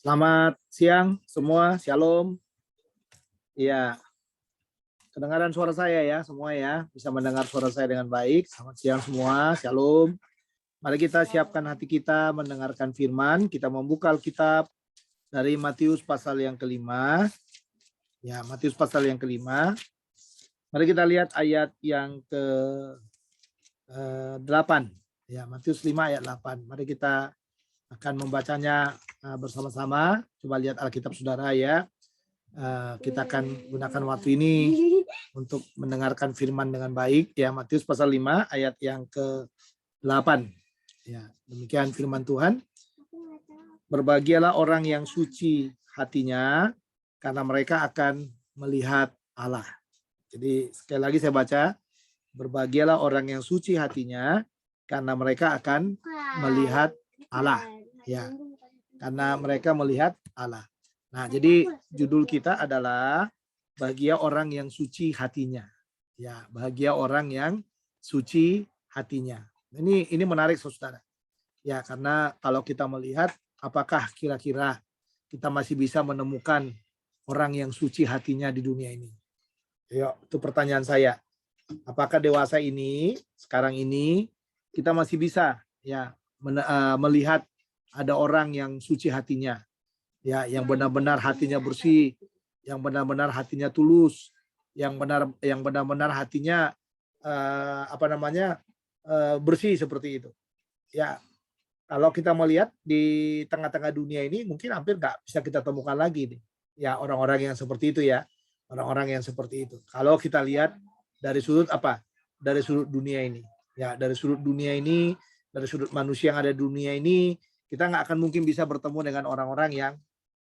Selamat siang semua, Shalom. Iya, kedengaran suara saya ya semua ya, bisa mendengar suara saya dengan baik. Selamat siang semua, Shalom. Mari kita siapkan hati kita mendengarkan firman. Kita membuka Alkitab dari Matius pasal yang kelima. Ya, Matius pasal yang kelima. Mari kita lihat ayat yang ke-8. Ya, Matius 5 ayat 8. Mari kita akan membacanya bersama-sama. Coba lihat Alkitab saudara ya. Kita akan gunakan waktu ini untuk mendengarkan firman dengan baik ya. Matius pasal 5 ayat yang ke-8 ya. Demikian firman Tuhan. Berbahagialah orang yang suci hatinya karena mereka akan melihat Allah. Jadi sekali lagi saya baca, berbahagialah orang yang suci hatinya karena mereka akan melihat Allah ya. Karena mereka melihat Allah. Nah, jadi judul kita adalah bahagia orang yang suci hatinya. Ya, bahagia orang yang suci hatinya. Ini menarik saudara. Ya, karena kalau kita melihat apakah kira-kira kita masih bisa menemukan orang yang suci hatinya di dunia ini? Ya, itu pertanyaan saya. Apakah dewasa ini, sekarang ini kita masih bisa ya melihat ada orang yang suci hatinya? Ya, yang benar-benar hatinya bersih, yang benar-benar hatinya tulus, yang benar-benar hatinya bersih seperti itu. Ya, kalau kita melihat di tengah-tengah dunia ini mungkin hampir nggak bisa kita temukan lagi nih. Ya, orang-orang yang seperti itu ya, orang-orang yang seperti itu. Kalau kita lihat dari sudut apa? Dari sudut dunia ini. Ya, dari sudut dunia ini, dari sudut manusia yang ada di dunia ini, kita nggak akan mungkin bisa bertemu dengan orang-orang yang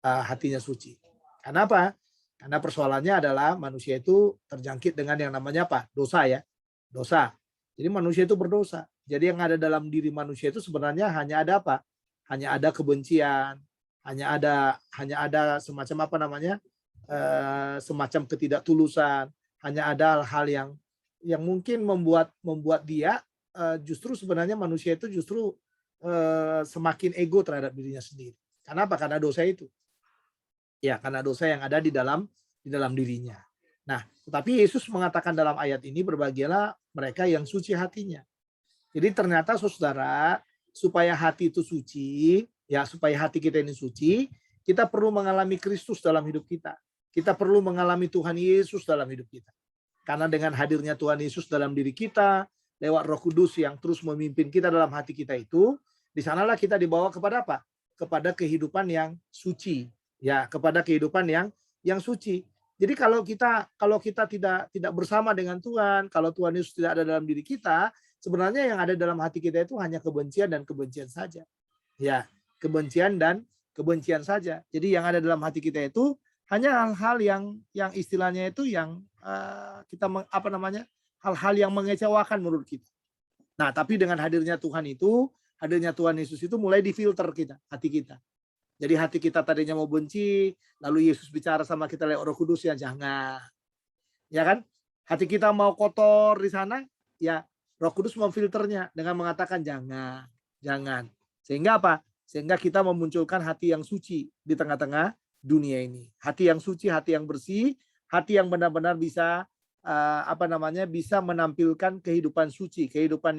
hatinya suci. Kenapa? Karena persoalannya adalah manusia itu terjangkit dengan yang namanya apa? Dosa ya. Dosa. Jadi manusia itu berdosa. Jadi yang ada dalam diri manusia itu sebenarnya hanya ada apa? Hanya ada kebencian, hanya ada semacam apa namanya? Semacam ketidaktulusan, hanya ada hal yang mungkin membuat dia justru sebenarnya manusia itu justru semakin ego terhadap dirinya sendiri. Kenapa? Karena dosa itu. Ya, karena dosa yang ada di dalam dirinya. Nah, tetapi Yesus mengatakan dalam ayat ini berbahagialah mereka yang suci hatinya. Jadi ternyata saudara, supaya hati itu suci, ya supaya hati kita ini suci, kita perlu mengalami Kristus dalam hidup kita. Kita perlu mengalami Tuhan Yesus dalam hidup kita. Karena dengan hadirnya Tuhan Yesus dalam diri kita, lewat Roh Kudus yang terus memimpin kita dalam hati kita itu, di sanalah kita dibawa kepada apa? Kepada kehidupan yang suci. Ya, kepada kehidupan yang suci. Jadi kalau kita tidak bersama dengan Tuhan, kalau Tuhan Yesus tidak ada dalam diri kita, sebenarnya yang ada dalam hati kita itu hanya kebencian dan kebencian saja. Ya, kebencian dan kebencian saja. Jadi yang ada dalam hati kita itu hanya hal-hal yang istilahnya itu yang hal-hal yang mengecewakan menurut kita. Nah, tapi dengan hadirnya Tuhan itu, hadirnya Tuhan Yesus itu mulai difilter kita, hati kita. Jadi hati kita tadinya mau benci, lalu Yesus bicara sama kita lewat Roh Kudus, ya jangan. Ya kan? Hati kita mau kotor di sana, ya Roh Kudus memfilternya dengan mengatakan jangan, jangan. Sehingga apa? Sehingga kita memunculkan hati yang suci di tengah-tengah dunia ini. Hati yang suci, hati yang bersih, hati yang benar-benar bisa bisa menampilkan kehidupan suci, kehidupan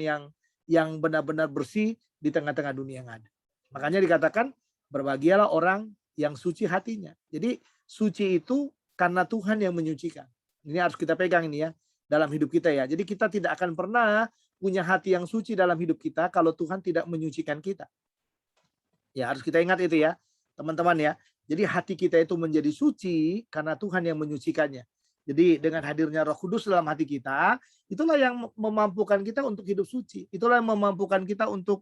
yang benar-benar bersih di tengah-tengah dunia yang ada. Makanya dikatakan berbahagialah orang yang suci hatinya. Jadi suci itu karena Tuhan yang menyucikan. Ini harus kita pegang ini ya dalam hidup kita ya. Jadi kita tidak akan pernah punya hati yang suci dalam hidup kita kalau Tuhan tidak menyucikan kita. Ya harus kita ingat itu ya teman-teman ya. Jadi hati kita itu menjadi suci karena Tuhan yang menyucikannya. Jadi dengan hadirnya Roh Kudus dalam hati kita, itulah yang memampukan kita untuk hidup suci. Itulah yang memampukan kita untuk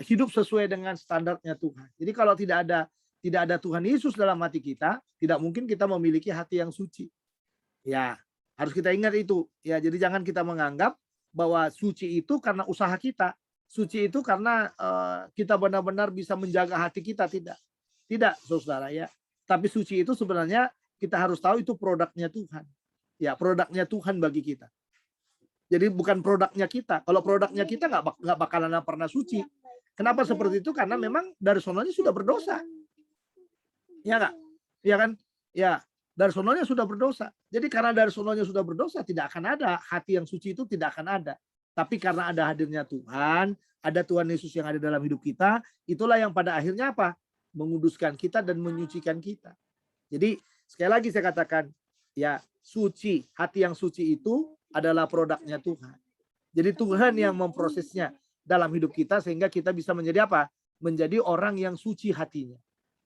hidup sesuai dengan standarnya Tuhan. Jadi kalau tidak ada Tuhan Yesus dalam hati kita, tidak mungkin kita memiliki hati yang suci. Ya, harus kita ingat itu. Ya, jadi jangan kita menganggap bahwa suci itu karena usaha kita. Suci itu karena kita benar-benar bisa menjaga hati kita, tidak. Tidak, saudara ya. Tapi suci itu sebenarnya kita harus tahu itu produknya Tuhan. Ya, produknya Tuhan bagi kita. Jadi bukan produknya kita. Kalau produknya kita nggak bakalan pernah suci. Kenapa seperti itu? Karena memang dari sononya sudah berdosa. Ya enggak? Ya kan? Ya, dari sononya sudah berdosa. Jadi karena dari sononya sudah berdosa, tidak akan ada hati yang suci, itu tidak akan ada. Tapi karena ada hadirnya Tuhan, ada Tuhan Yesus yang ada dalam hidup kita, itulah yang pada akhirnya apa? Menguduskan kita dan menyucikan kita. Jadi sekali lagi saya katakan, ya suci, hati yang suci itu adalah produknya Tuhan. Jadi Tuhan yang memprosesnya dalam hidup kita sehingga kita bisa menjadi apa? Menjadi orang yang suci hatinya.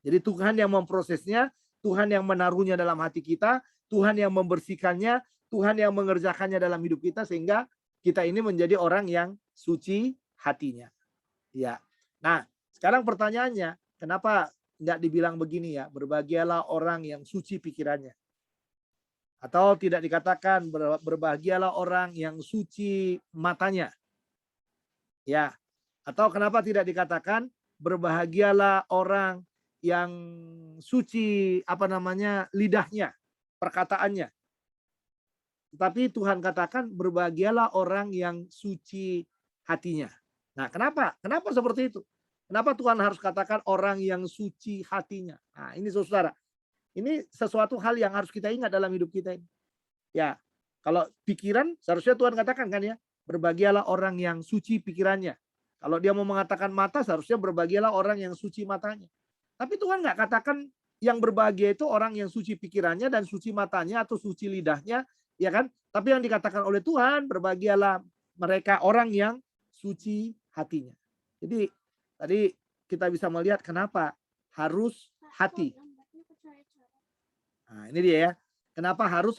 Jadi Tuhan yang memprosesnya, Tuhan yang menaruhnya dalam hati kita, Tuhan yang membersihkannya, Tuhan yang mengerjakannya dalam hidup kita sehingga kita ini menjadi orang yang suci hatinya. Ya. Nah, sekarang pertanyaannya, kenapa enggak dibilang begini ya? Berbahagialah orang yang suci pikirannya. Atau tidak dikatakan berbahagialah orang yang suci matanya. Ya. Atau kenapa tidak dikatakan berbahagialah orang yang suci lidahnya, perkataannya. Tetapi Tuhan katakan berbahagialah orang yang suci hatinya. Nah, kenapa? Kenapa seperti itu? Kenapa Tuhan harus katakan orang yang suci hatinya? Nah, ini saudara. Ini sesuatu hal yang harus kita ingat dalam hidup kita ini. Ya, kalau pikiran seharusnya Tuhan katakan kan ya, berbahagialah orang yang suci pikirannya. Kalau dia mau mengatakan mata, seharusnya berbahagialah orang yang suci matanya. Tapi Tuhan nggak katakan yang berbahagia itu orang yang suci pikirannya dan suci matanya atau suci lidahnya, ya kan? Tapi yang dikatakan oleh Tuhan, berbahagialah mereka orang yang suci hatinya. Jadi tadi kita bisa melihat kenapa harus hati. Nah, ini dia ya. Kenapa harus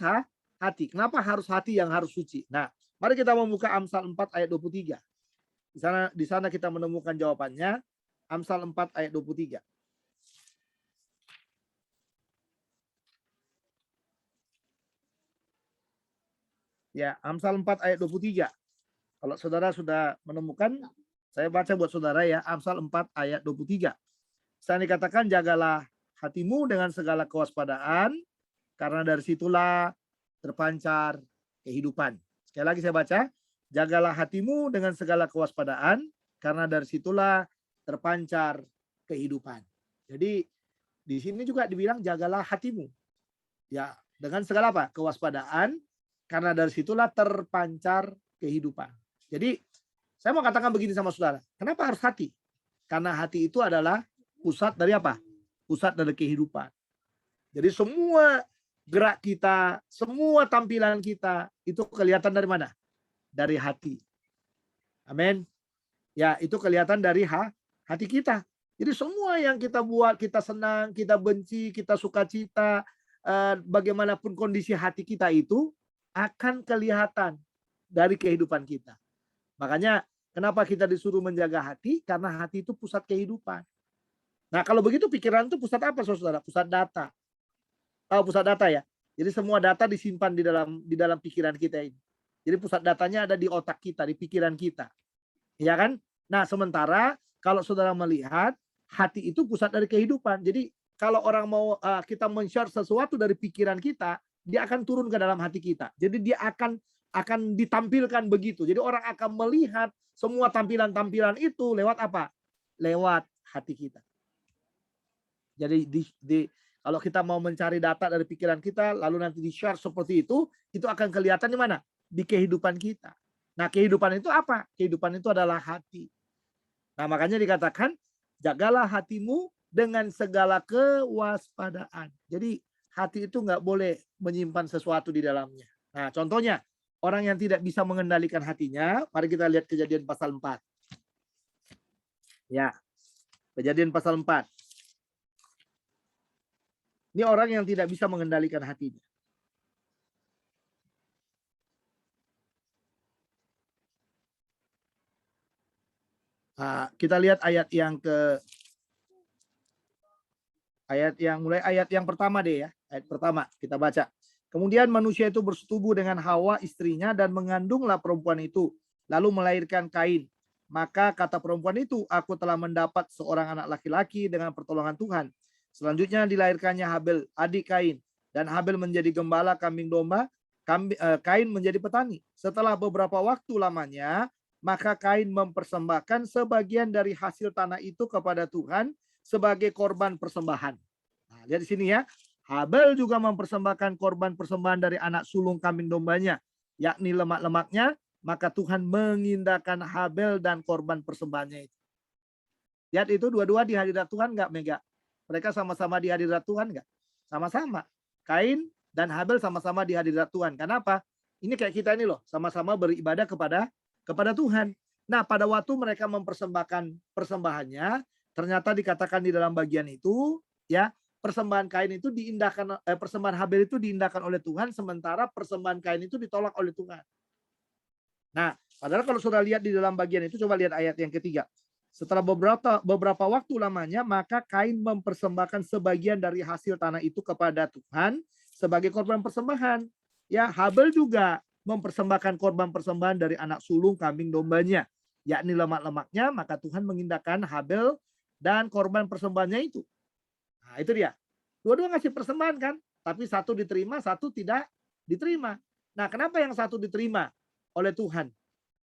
hati? Kenapa harus hati yang harus suci? Nah, mari kita membuka Amsal 4 ayat 23. Di sana kita menemukan jawabannya. Amsal 4 ayat 23. Ya, Amsal 4 ayat 23. Kalau saudara sudah menemukan, saya baca buat saudara ya, Amsal 4 ayat 23. Saya dikatakan, jagalah hatimu dengan segala kewaspadaan, karena dari situlah terpancar kehidupan. Sekali lagi saya baca, jagalah hatimu dengan segala kewaspadaan, karena dari situlah terpancar kehidupan. Jadi di sini juga dibilang jagalah hatimu. Ya, dengan segala apa? Kewaspadaan, karena dari situlah terpancar kehidupan. Jadi saya mau katakan begini sama saudara. Kenapa harus hati? Karena hati itu adalah pusat dari apa? Pusat dari kehidupan. Jadi semua gerak kita, semua tampilan kita itu kelihatan dari mana? Dari hati. Amin. Ya, itu kelihatan dari hati kita. Jadi semua yang kita buat, kita senang, kita benci, kita sukacita, bagaimanapun kondisi hati kita itu akan kelihatan dari kehidupan kita. Makanya kenapa kita disuruh menjaga hati? Karena hati itu pusat kehidupan. Nah, kalau begitu pikiran itu pusat apa, saudara? Pusat data. Tahu pusat data ya? Jadi semua data disimpan di dalam pikiran kita ini. Jadi pusat datanya ada di otak kita, di pikiran kita. Ya kan? Nah, sementara kalau saudara melihat hati itu pusat dari kehidupan. Jadi kalau orang mau kita men-share sesuatu dari pikiran kita, dia akan turun ke dalam hati kita. Jadi dia akan ditampilkan begitu. Jadi orang akan melihat semua tampilan-tampilan itu lewat apa? Lewat hati kita. Jadi kalau kita mau mencari data dari pikiran kita, lalu nanti di-share seperti itu akan kelihatan di mana? Di kehidupan kita. Nah, kehidupan itu apa? Kehidupan itu adalah hati. Nah, makanya dikatakan, jagalah hatimu dengan segala kewaspadaan. Jadi hati itu nggak boleh menyimpan sesuatu di dalamnya. Nah, contohnya, orang yang tidak bisa mengendalikan hatinya, mari kita lihat Kejadian pasal 4. Ya, Kejadian pasal 4. Ini orang yang tidak bisa mengendalikan hatinya. Nah, kita lihat ayat yang pertama deh ya. Ayat pertama kita baca. Kemudian manusia itu bersetubuh dengan Hawa istrinya dan mengandunglah perempuan itu. Lalu melahirkan Kain. Maka kata perempuan itu, aku telah mendapat seorang anak laki-laki dengan pertolongan Tuhan. Selanjutnya dilahirkannya Habel, adik Kain. Dan Habel menjadi gembala kambing domba, Kain menjadi petani. Setelah beberapa waktu lamanya, maka Kain mempersembahkan sebagian dari hasil tanah itu kepada Tuhan sebagai korban persembahan. Nah, lihat di sini ya. Habel juga mempersembahkan korban persembahan dari anak sulung kambing dombanya, yakni lemak-lemaknya, maka Tuhan mengindahkan Habel dan korban persembahannya itu. Lihat itu dua-dua di hadirat Tuhan nggak, Mega? Mereka sama-sama di hadirat Tuhan nggak? Sama-sama. Kain dan Habel sama-sama di hadirat Tuhan. Kenapa? Ini kayak kita ini loh, sama-sama beribadah kepada Tuhan. Nah, pada waktu mereka mempersembahkan persembahannya, ternyata dikatakan di dalam bagian itu, ya, persembahan Kain itu diindahkan, persembahan Habel itu diindahkan oleh Tuhan, sementara persembahan Kain itu ditolak oleh Tuhan. Nah, padahal kalau sudah lihat di dalam bagian itu, coba lihat ayat yang ketiga. Setelah beberapa waktu lamanya, maka Kain mempersembahkan sebagian dari hasil tanah itu kepada Tuhan sebagai korban persembahan. Ya, Habel juga mempersembahkan korban persembahan dari anak sulung kambing dombanya, yakni lemak-lemaknya, maka Tuhan mengindahkan Habel dan korban persembahannya itu. Nah, itu dia. Dua-dua ngasih persembahan kan, tapi satu diterima, satu tidak diterima. Nah, kenapa yang satu diterima oleh Tuhan?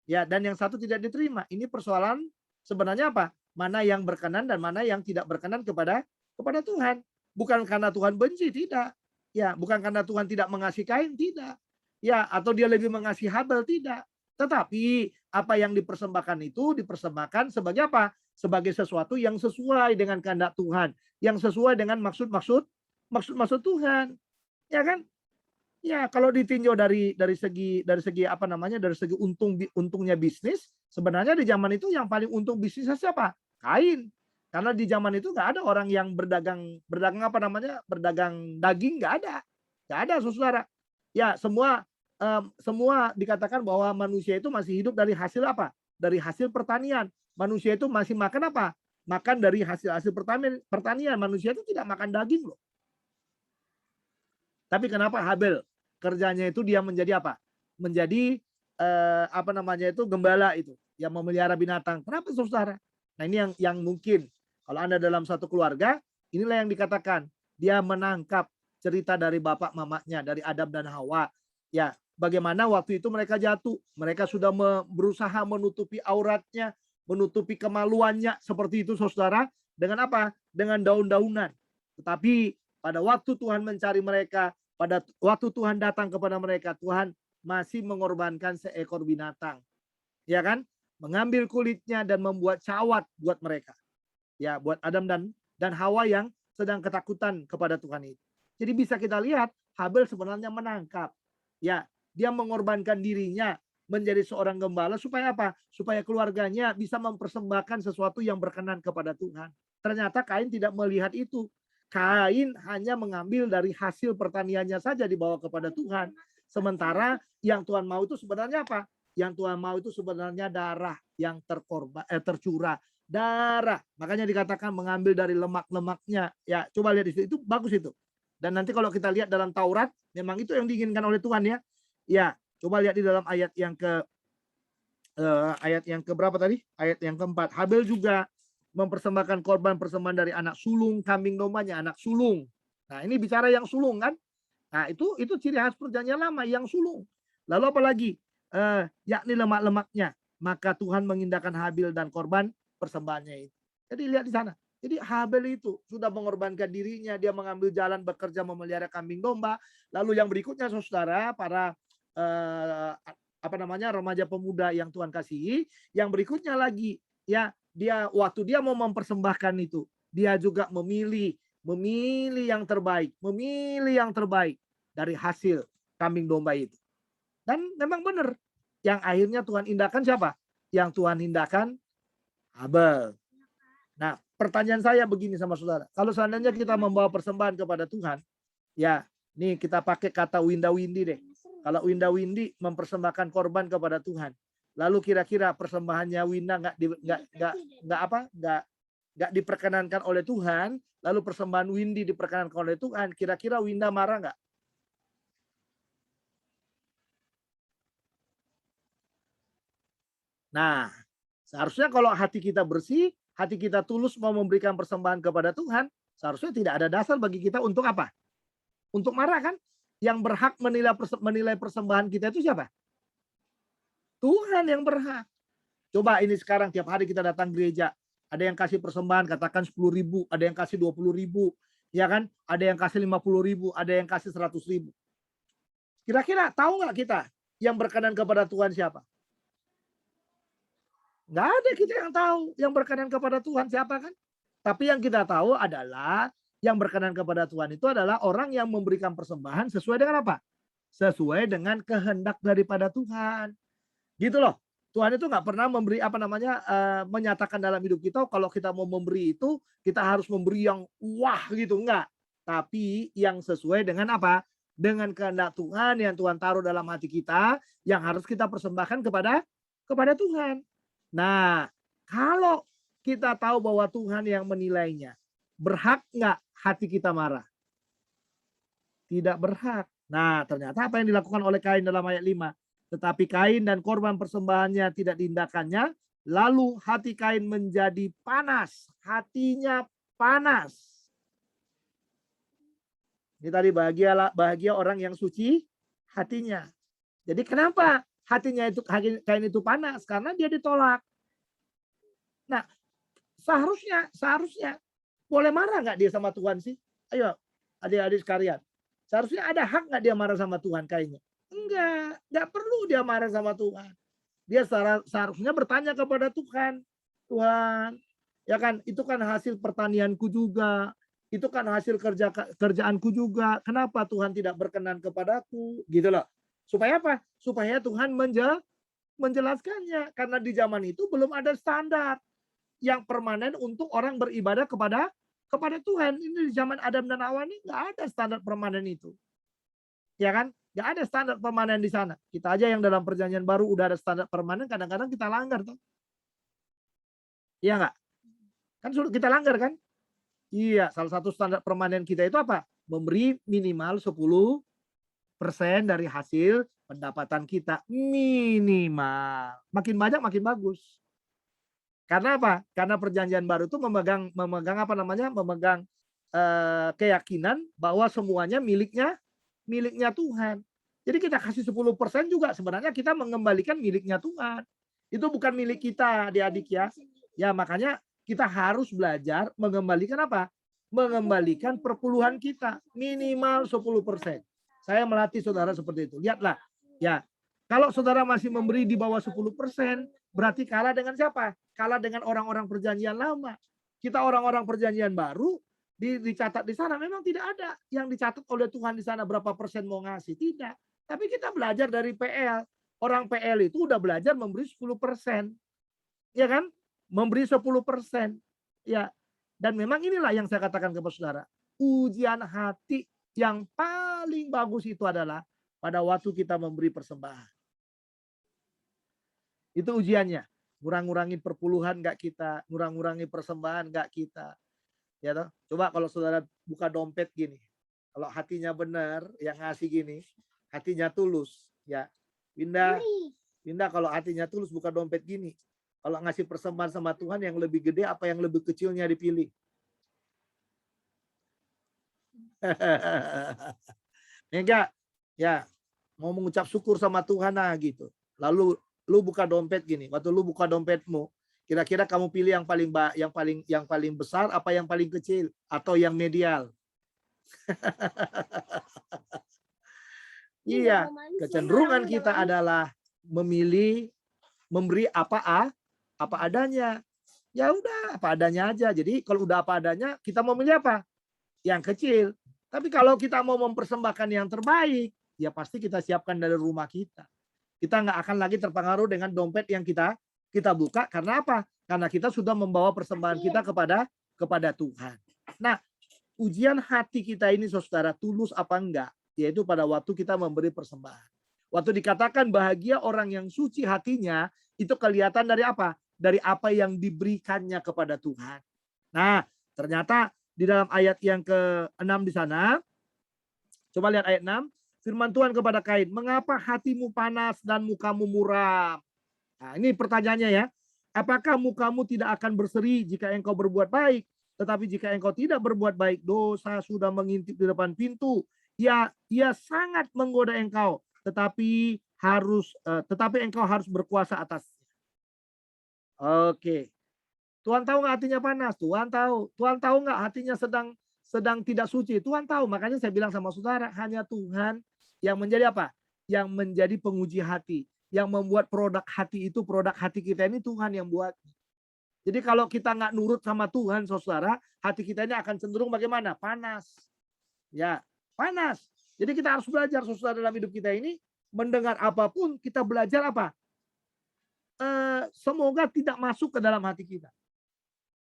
Ya, dan yang satu tidak diterima. Ini persoalan sebenarnya apa? Mana yang berkenan dan mana yang tidak berkenan kepada Tuhan. Bukan karena Tuhan benci, tidak. Ya, bukan karena Tuhan tidak mengasihi Kain, tidak. Ya, atau dia lebih mengasihi Habel, tidak. Tetapi apa yang dipersembahkan itu dipersembahkan sebagai apa? Sebagai sesuatu yang sesuai dengan kehendak Tuhan, yang sesuai dengan maksud Tuhan. Ya kan? Ya, kalau ditinjau dari segi apa namanya? Dari segi untungnya bisnis, sebenarnya di zaman itu yang paling untung bisnisnya siapa? Kain. Karena di zaman itu nggak ada orang yang berdagang apa namanya? Berdagang daging, nggak ada. Nggak ada, Saudara. Ya, semua dikatakan bahwa manusia itu masih hidup dari hasil apa? Dari hasil pertanian. Manusia itu masih makan apa? Makan dari hasil pertanian. Manusia itu tidak makan daging loh. Tapi kenapa Habel kerjanya itu dia menjadi apa? Menjadi apa namanya itu gembala itu yang memelihara binatang. Kenapa, Saudara? Nah, ini yang mungkin kalau Anda dalam satu keluarga, inilah yang dikatakan dia menangkap cerita dari bapak mamanya, dari Adam dan Hawa. Ya, bagaimana waktu itu mereka jatuh, mereka sudah berusaha menutupi auratnya, menutupi kemaluannya seperti itu, Saudara, dengan apa? Dengan daun-daunan. Tetapi pada waktu Tuhan mencari mereka, pada waktu Tuhan datang kepada mereka, Tuhan masih mengorbankan seekor binatang. Ya kan? Mengambil kulitnya dan membuat cawat buat mereka. Ya, buat Adam dan Hawa yang sedang ketakutan kepada Tuhan itu. Jadi bisa kita lihat Habel sebenarnya menangkap. Ya, dia mengorbankan dirinya menjadi seorang gembala supaya apa? Supaya keluarganya bisa mempersembahkan sesuatu yang berkenan kepada Tuhan. Ternyata Kain tidak melihat itu. Kain hanya mengambil dari hasil pertaniannya saja dibawa kepada Tuhan. Sementara yang Tuhan mau itu sebenarnya apa? Yang Tuhan mau itu sebenarnya darah yang tercurah. Darah. Makanya dikatakan mengambil dari lemak-lemaknya. Ya, coba lihat di situ. Itu bagus itu. Dan nanti kalau kita lihat dalam Taurat, memang itu yang diinginkan oleh Tuhan ya. Ya, coba lihat di dalam ayat yang ke berapa tadi? Ayat yang keempat. Habel juga mempersembahkan korban persembahan dari anak sulung kambing dombanya, anak sulung. Nah, ini bicara yang sulung kan? Nah, itu ciri khas perjanjian lama yang sulung. Lalu apa lagi? Yakni lemak-lemaknya. Maka Tuhan mengindahkan Habel dan korban persembahannya itu. Jadi lihat di sana. Jadi Habel itu sudah mengorbankan dirinya, dia mengambil jalan bekerja memelihara kambing domba. Lalu yang berikutnya, Saudara, para apa namanya remaja pemuda yang Tuhan kasihi, yang berikutnya lagi ya waktu dia mau mempersembahkan itu, dia juga memilih yang terbaik dari hasil kambing domba itu. Dan memang benar, yang akhirnya Tuhan indahkan siapa? Yang Tuhan indahkan Habel. Nah, pertanyaan saya begini sama saudara. Kalau seandainya kita membawa persembahan kepada Tuhan, ya, nih kita pakai kata winda-windi deh. Kalau winda-windi mempersembahkan korban kepada Tuhan, lalu kira-kira persembahannya Winda nggak diperkenankan oleh Tuhan, lalu persembahan Windy diperkenankan oleh Tuhan, kira-kira Winda marah nggak? Nah, seharusnya kalau hati kita bersih, hati kita tulus mau memberikan persembahan kepada Tuhan, seharusnya tidak ada dasar bagi kita untuk apa? Untuk marah kan? Yang berhak menilai persembahan kita itu siapa? Tuhan yang berhak. Coba ini sekarang tiap hari kita datang gereja. Ada yang kasih persembahan katakan 10.000, ada yang kasih 20.000, ya kan? Ada yang kasih 50.000, ada yang kasih 100.000. Kira-kira tahu nggak kita yang berkenan kepada Tuhan siapa? Nggak ada kita yang tahu yang berkenan kepada Tuhan siapa kan? Tapi yang kita tahu adalah yang berkenan kepada Tuhan itu adalah orang yang memberikan persembahan sesuai dengan apa? Sesuai dengan kehendak daripada Tuhan. Gitu loh. Tuhan itu nggak pernah memberi menyatakan dalam hidup kita kalau kita mau memberi itu kita harus memberi yang wah gitu, enggak. Tapi yang sesuai dengan apa? Dengan kehendak Tuhan yang Tuhan taruh dalam hati kita yang harus kita persembahkan kepada Tuhan. Nah, kalau kita tahu bahwa Tuhan yang menilainya, berhak nggak hati kita marah? Tidak berhak. Nah, ternyata apa yang dilakukan oleh Kain dalam ayat 5? Tetapi Kain dan korban persembahannya tidak diindahkannya, lalu hati Kain menjadi panas, hatinya panas. Ini tadi bahagia orang yang suci hatinya. Jadi kenapa hatinya itu Kain itu panas? Karena dia ditolak. Nah, seharusnya boleh marah nggak dia sama Tuhan sih? Ayo, adik-adik sekalian. Seharusnya ada hak nggak dia marah sama Tuhan Kainnya? Enggak perlu dia marah sama Tuhan. Dia seharusnya bertanya kepada Tuhan. Tuhan, ya kan, itu kan hasil pertanianku juga. Itu kan hasil kerjaanku juga. Kenapa Tuhan tidak berkenan kepadaku? Gitu loh. Supaya apa? Supaya Tuhan menjelaskannya. Karena di zaman itu belum ada standar yang permanen untuk orang beribadah kepada Tuhan. Ini di zaman Adam dan Hawa ini nggak ada standar permanen itu. Ya kan? Nggak ada standar permanen di sana. Kita aja yang dalam perjanjian baru udah ada standar permanen, kadang-kadang kita langgar tuh. Iya nggak? Kan kita langgar kan? Iya, salah satu standar permanen kita itu apa? Memberi minimal 10% dari hasil pendapatan kita. Minimal. Makin banyak makin bagus. Karena apa? Karena perjanjian baru itu memegang keyakinan bahwa semuanya miliknya Tuhan. Jadi kita kasih 10% juga sebenarnya kita mengembalikan miliknya Tuhan. Itu bukan milik kita, adik-adik ya. Ya makanya kita harus belajar mengembalikan apa? Mengembalikan perpuluhan kita minimal 10%. Saya melatih saudara seperti itu. Lihatlah, ya. Kalau saudara masih memberi di bawah 10%, berarti kalah dengan siapa? Kalah dengan orang-orang perjanjian lama. Kita orang-orang perjanjian baru dicatat di sana memang tidak ada yang dicatat oleh Tuhan di sana berapa persen mau ngasih, tidak. Tapi kita belajar dari PL. Orang PL itu udah belajar memberi 10%. Ya kan? Memberi 10%. Ya. Dan memang inilah yang saya katakan kepada saudara. Ujian hati yang paling bagus itu adalah pada waktu kita memberi persembahan. Itu ujiannya. Ngurang-ngurangin perpuluhan enggak kita, ngurang-ngurangin persembahan enggak kita. Ya toh? Coba kalau saudara buka dompet gini. Kalau hatinya benar, yang ngasih gini, hatinya tulus, ya. Pindah kalau hatinya tulus buka dompet gini. Kalau ngasih persembahan sama Tuhan yang lebih gede apa yang lebih kecilnya dipilih? Enggak, ya. Mau mengucap syukur sama Tuhan nah gitu. Lalu lu buka dompet gini. Waktu lu buka dompetmu, kira-kira kamu pilih yang paling besar apa yang paling kecil atau yang medial? Iya, kecenderungan kita adalah memilih memberi apa adanya. Ya udah apa adanya aja. Jadi kalau udah apa adanya, kita mau milih apa? Yang kecil. Tapi kalau kita mau mempersembahkan yang terbaik, ya pasti kita siapkan dari rumah kita. Kita nggak akan lagi terpengaruh dengan dompet yang kita buka. Karena apa? Karena kita sudah membawa persembahan kita kepada Tuhan. Nah, ujian hati kita ini saudara tulus apa enggak? Yaitu pada waktu kita memberi persembahan. Waktu dikatakan bahagia orang yang suci hatinya, itu kelihatan dari apa? Dari apa yang diberikannya kepada Tuhan. Nah, ternyata di dalam ayat yang ke-6 di sana, coba lihat ayat 6, firman Tuhan kepada Kain, mengapa hatimu panas dan mukamu muram? Nah, ini pertanyaannya ya. Apakah mukamu tidak akan berseri jika engkau berbuat baik? Tetapi jika engkau tidak berbuat baik, dosa sudah mengintip di depan pintu. Ia sangat menggoda engkau, tetapi engkau harus berkuasa atasnya. Oke. Tuhan tahu nggak hatinya panas? Tuhan tahu. Tuhan tahu nggak hatinya sedang tidak suci? Tuhan tahu. Makanya saya bilang sama saudara, hanya Tuhan yang menjadi apa? Yang menjadi penguji hati. Yang membuat produk hati itu, produk hati kita ini Tuhan yang buat. Jadi kalau kita nggak nurut sama Tuhan, saudara, hati kita ini akan cenderung bagaimana? Panas. Ya, panas. Jadi kita harus belajar, saudara, dalam hidup kita ini, mendengar apapun, kita belajar apa? Semoga tidak masuk ke dalam hati kita.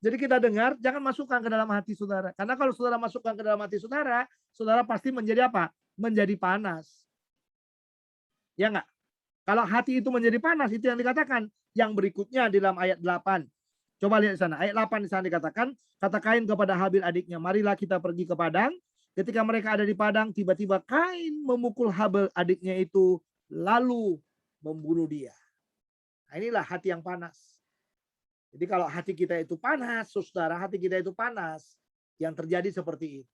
Jadi kita dengar, jangan masukkan ke dalam hati saudara. Karena kalau saudara masukkan ke dalam hati saudara, saudara pasti menjadi apa? Menjadi panas. Ya enggak? Kalau hati itu menjadi panas, itu yang dikatakan. Yang berikutnya di dalam ayat 8. Coba lihat di sana. Ayat 8 di sana dikatakan, kata Kain kepada Habil adiknya, marilah kita pergi ke padang. Ketika mereka ada di padang, tiba-tiba Kain memukul Habil adiknya itu, lalu membunuh dia. Nah, inilah hati yang panas. Jadi kalau hati kita itu panas, saudara, hati kita itu panas, yang terjadi seperti itu.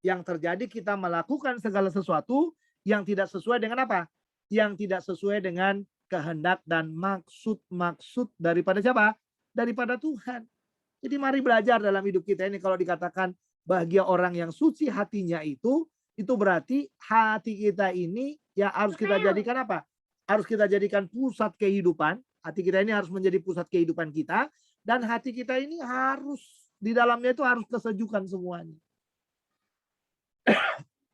Yang terjadi kita melakukan segala sesuatu yang tidak sesuai dengan apa? Yang tidak sesuai dengan kehendak dan maksud-maksud daripada siapa? Daripada Tuhan. Jadi mari belajar dalam hidup kita ini, kalau dikatakan bahagia orang yang suci hatinya itu berarti hati kita ini ya harus kita jadikan apa? Harus kita jadikan pusat kehidupan. Hati kita ini harus menjadi pusat kehidupan kita. Dan hati kita ini harus, di dalamnya itu harus kesejukan semuanya.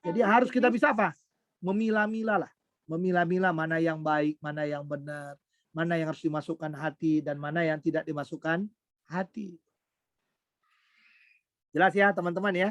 Jadi harus kita bisa apa? Memilah-milah lah. Memilah-milah mana yang baik, mana yang benar. Mana yang harus dimasukkan hati dan mana yang tidak dimasukkan hati. Jelas ya teman-teman ya?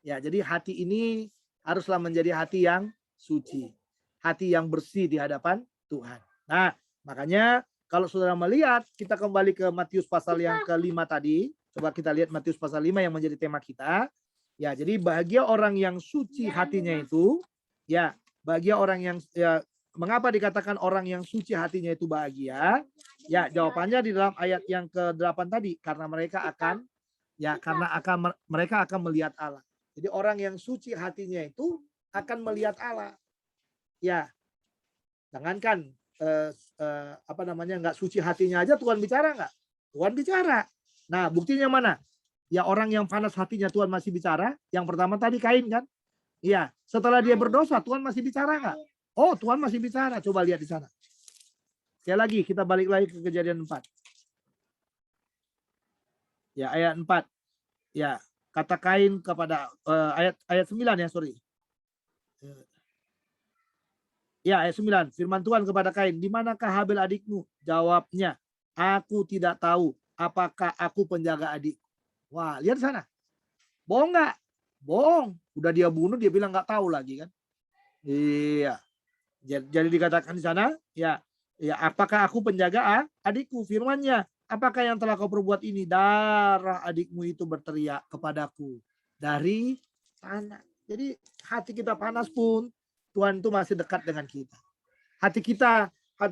Ya, jadi hati ini haruslah menjadi hati yang suci. Hati yang bersih di hadapan Tuhan. Nah, makanya kalau saudara melihat, kita kembali ke Matius pasal yang ke-5 tadi. Coba kita lihat Matius pasal 5 yang menjadi tema kita. Ya, jadi bahagia orang yang suci hatinya itu. Ya, bahagia orang yang, ya, mengapa dikatakan orang yang suci hatinya itu bahagia? Ya, jawabannya di dalam ayat yang ke-8 tadi. Karena mereka akan, ya, mereka akan melihat Allah. Jadi orang yang suci hatinya itu akan melihat Allah. Ya, jangankan nggak suci hatinya aja Tuhan bicara nggak? Tuhan bicara. Nah, buktinya mana? Ya, orang yang panas hatinya Tuhan masih bicara. Yang pertama tadi Kain kan? Iya, setelah dia berdosa Tuhan masih bicara nggak? Oh, Tuhan masih bicara. Coba lihat di sana. Sekali lagi kita balik lagi ke Kejadian 4. Ya, ayat 4. Ya, kata Kain kepada ayat 9 ya, sorry. Ya, ayat 9. Firman Tuhan kepada Kain, di manakah Habil adikmu? Jawabnya, aku tidak tahu. Apakah aku penjaga adik? Wah, lihat sana. Bohong nggak? Bohong. Udah dia bunuh, dia bilang nggak tahu lagi kan? Iya. Jadi dikatakan di sana, ya, apakah aku penjaga adikku? Firmannya, apakah yang telah kau perbuat ini? Darah adikmu itu berteriak kepadaku dari sana. Jadi hati kita panas pun, Tuhan itu masih dekat dengan kita. Hati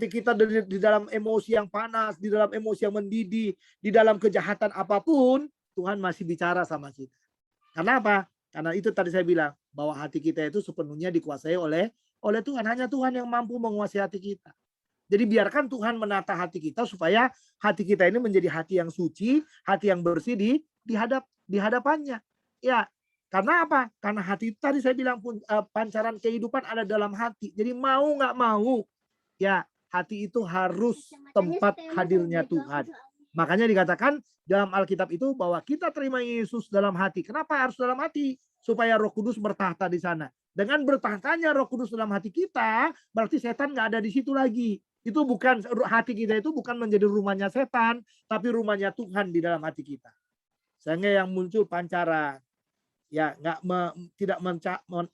kita di dalam emosi yang panas, di dalam emosi yang mendidih, di dalam kejahatan apapun, Tuhan masih bicara sama kita. Karena apa? Karena itu tadi saya bilang, bahwa hati kita itu sepenuhnya dikuasai oleh Tuhan. Hanya Tuhan yang mampu menguasai hati kita. Jadi biarkan Tuhan menata hati kita supaya hati kita ini menjadi hati yang suci, hati yang bersih di hadapannya. Ya, karena apa? Karena hati tadi saya bilang pun pancaran kehidupan ada dalam hati. Jadi mau nggak mau, ya hati itu harus tempat hadirnya Tuhan. Makanya dikatakan dalam Alkitab itu bahwa kita terima Yesus dalam hati. Kenapa harus dalam hati? Supaya Roh Kudus bertahta di sana. Dengan bertahtanya Roh Kudus dalam hati kita, berarti setan nggak ada di situ lagi. Itu bukan, hati kita itu bukan menjadi rumahnya setan, tapi rumahnya Tuhan di dalam hati kita. Sehingga yang muncul pancaran, ya tidak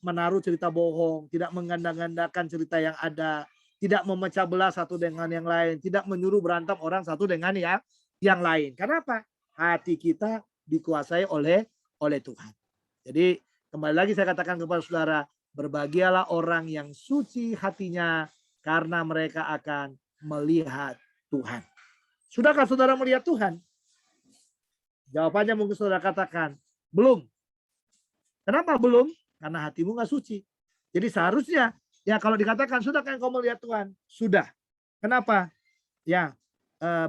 menaruh cerita bohong, tidak mengandang-andangkan cerita yang ada, tidak memecah belah satu dengan yang lain, tidak menyuruh berantem orang satu dengan yang lain. Kenapa? Hati kita dikuasai oleh Tuhan. Jadi kembali lagi saya katakan kepada saudara, berbahagialah orang yang suci hatinya karena mereka akan melihat Tuhan. Sudahkah saudara melihat Tuhan? Jawabannya mungkin saudara katakan, belum. Kenapa belum? Karena hatimu nggak suci. Jadi seharusnya, ya kalau dikatakan, sudah kan kau melihat Tuhan? Sudah. Kenapa? Ya,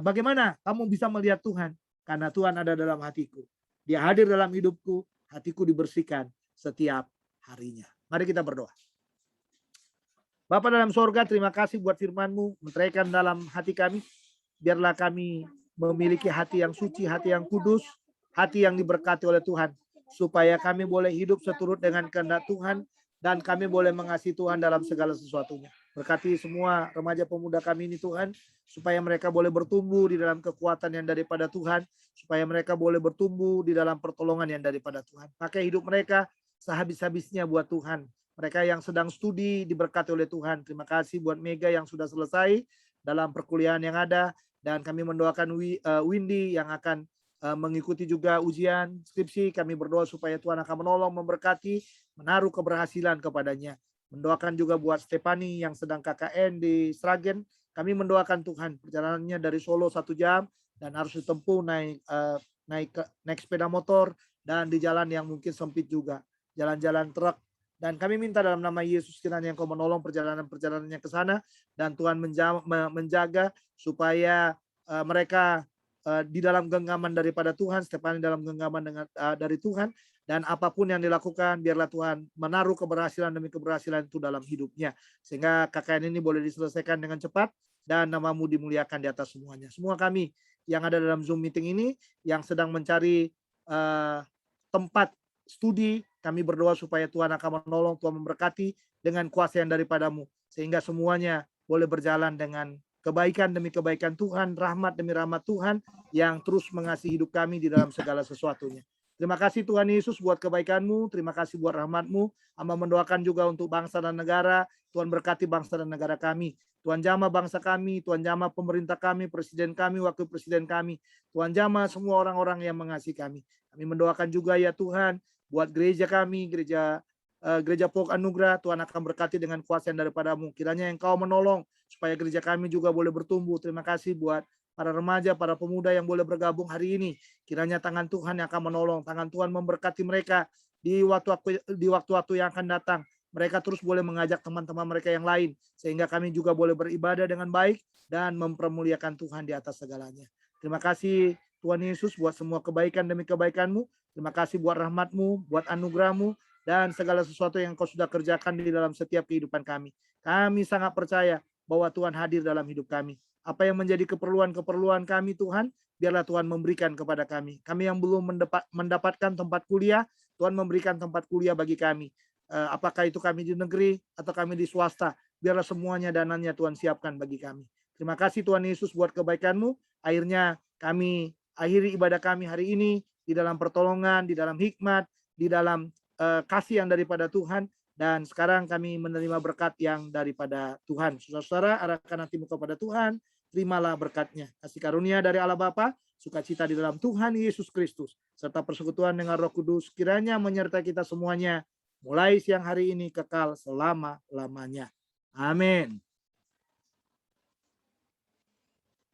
Bagaimana kamu bisa melihat Tuhan? Karena Tuhan ada dalam hatiku. Dia hadir dalam hidupku, hatiku dibersihkan setiap harinya. Mari kita berdoa. Bapa dalam sorga, terima kasih buat firman-Mu, meneraikan dalam hati kami. Biarlah kami memiliki hati yang suci, hati yang kudus, hati yang diberkati oleh Tuhan. Supaya kami boleh hidup seturut dengan kehendak Tuhan, dan kami boleh mengasihi Tuhan dalam segala sesuatunya. Berkati semua remaja pemuda kami ini Tuhan, supaya mereka boleh bertumbuh di dalam kekuatan yang daripada Tuhan, supaya mereka boleh bertumbuh di dalam pertolongan yang daripada Tuhan. Pakai hidup mereka sehabis-habisnya buat Tuhan. Mereka yang sedang studi diberkati oleh Tuhan. Terima kasih buat Mega yang sudah selesai dalam perkuliahan yang ada. Dan kami mendoakan Windy yang akan mengikuti juga ujian skripsi. Kami berdoa supaya Tuhan akan menolong, memberkati, menaruh keberhasilan kepadanya. Mendoakan juga buat Stefani yang sedang KKN di Sragen. Kami mendoakan Tuhan perjalanannya dari Solo 1 jam dan harus ditempuh naik sepeda motor dan di jalan yang mungkin sempit juga, jalan-jalan truk. Dan kami minta dalam nama Yesus kiranya Engkau menolong perjalanan-perjalanannya ke sana, dan Tuhan menjaga supaya mereka di dalam genggaman daripada Tuhan, Stefani dalam genggaman dari Tuhan, dan apapun yang dilakukan biarlah Tuhan menaruh keberhasilan demi keberhasilan itu dalam hidupnya, sehingga KKN ini boleh diselesaikan dengan cepat dan nama-Mu dimuliakan di atas semuanya. Semua kami yang ada dalam Zoom meeting ini yang sedang mencari tempat studi, kami berdoa supaya Tuhan akan menolong, Tuhan memberkati dengan kuasa yang daripada-Mu, sehingga semuanya boleh berjalan dengan kebaikan demi kebaikan Tuhan, rahmat demi rahmat Tuhan yang terus mengasihi hidup kami di dalam segala sesuatunya. Terima kasih Tuhan Yesus buat kebaikan-Mu, terima kasih buat rahmat-Mu. Hamba mendoakan juga untuk bangsa dan negara, Tuhan berkati bangsa dan negara kami. Tuhan jamah bangsa kami, Tuhan jamah pemerintah kami, presiden kami, wakil presiden kami. Tuhan jamah semua orang-orang yang mengasihi kami. Kami mendoakan juga ya Tuhan, buat gereja kami, gereja Pok Anugerah, Tuhan akan berkati dengan kuasa yang daripada-Mu. Kiranya Engkau menolong supaya gereja kami juga boleh bertumbuh. Terima kasih buat para remaja, para pemuda yang boleh bergabung hari ini. Kiranya tangan Tuhan yang akan menolong, tangan Tuhan memberkati mereka di waktu-waktu yang akan datang. Mereka terus boleh mengajak teman-teman mereka yang lain, sehingga kami juga boleh beribadah dengan baik dan mempermuliakan Tuhan di atas segalanya. Terima kasih Tuhan Yesus buat semua kebaikan demi kebaikan-Mu. Terima kasih buat rahmat-Mu, buat anugerah-Mu, dan segala sesuatu yang Kau sudah kerjakan di dalam setiap kehidupan kami. Kami sangat percaya bahwa Tuhan hadir dalam hidup kami. Apa yang menjadi keperluan-keperluan kami Tuhan, biarlah Tuhan memberikan kepada kami. Kami yang belum mendapatkan tempat kuliah, Tuhan memberikan tempat kuliah bagi kami. Apakah itu kami di negeri atau kami di swasta, biarlah semuanya dananya Tuhan siapkan bagi kami. Terima kasih Tuhan Yesus buat kebaikan-Mu. Akhirnya kami akhiri ibadah kami hari ini di dalam pertolongan, di dalam hikmat, di dalam kasih yang daripada Tuhan. Dan sekarang kami menerima berkat yang daripada Tuhan. Saudara-saudara, arahkan hatimu kepada Tuhan, terimalah berkatnya. Kasih karunia dari Allah Bapa, sukacita di dalam Tuhan Yesus Kristus, serta persekutuan dengan Roh Kudus, kiranya menyertai kita semuanya, mulai siang hari ini kekal selama-lamanya. Amin.